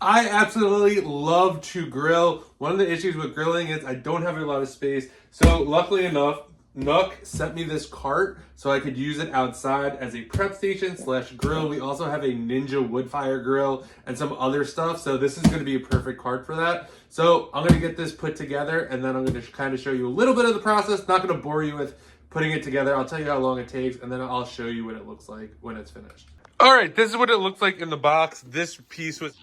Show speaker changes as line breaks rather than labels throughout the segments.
I absolutely love to grill. One of the issues with grilling is I don't have a lot of space. So luckily enough, NUUK sent me this cart so I could use it outside as a prep station slash grill. We also have a Ninja wood fire grill and some other stuff. So this is going to be a perfect cart for that. So I'm going to get this put together and then I'm going to kind of show you a little bit of the process. Not going to bore you with putting it together. I'll tell you how long it takes and then I'll show you what it looks like when it's finished. All right, this is what it looks like in the box. This piece was...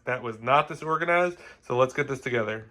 That was not disorganized, so let's get this together.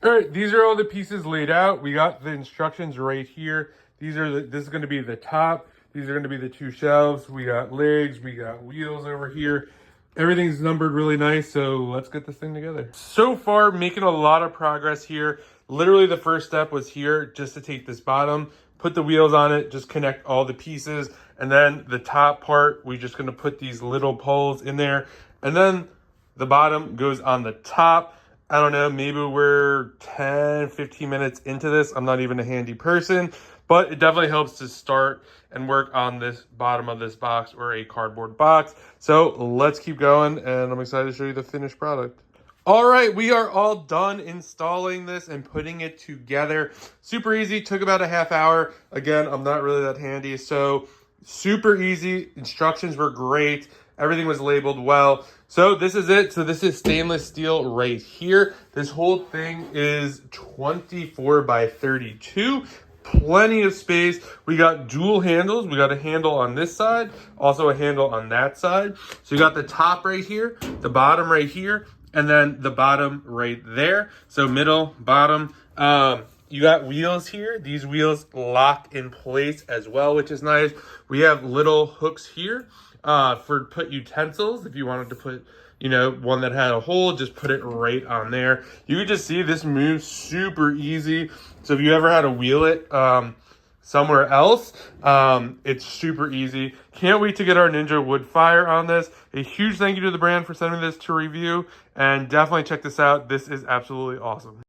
All right, these are all the pieces laid out. We got the instructions right here. This is going to be the top. These are going to be the two shelves. We got legs, we got wheels over here. Everything's numbered really nice, so let's get this thing together. So far, making a lot of progress here. Literally the first step was here, just to take this bottom, put the wheels on it, just connect all the pieces. And then the top part, we're just gonna put these little poles in there. And then the bottom goes on the top. I don't know, maybe we're 10, 15 minutes into this. I'm not even a handy person, but it definitely helps to start and work on this bottom of this box or a cardboard box. So let's keep going, and I'm excited to show you the finished product. All right, we are all done installing this and putting it together. Super easy, took about a half hour. Again, I'm not really that handy, so super easy. Instructions were great. Everything was labeled well. So this is it. So this is stainless steel right here. This whole thing is 24 by 32. Plenty of space. We got dual handles. We got a handle on this side, also a handle on that side. So you got the top right here, the bottom right here, and then the bottom right there. So middle, bottom. You got wheels here. These wheels lock in place as well, which is nice. We have little hooks here for put utensils. If you wanted to put, you know, one that had a hole, just put it right on there. You can just see this moves super easy. So if you ever had to wheel it somewhere else, it's super easy. Can't wait to get our Ninja wood fire on this. A huge thank you to the brand for sending this to review, and definitely check this out. This is absolutely awesome.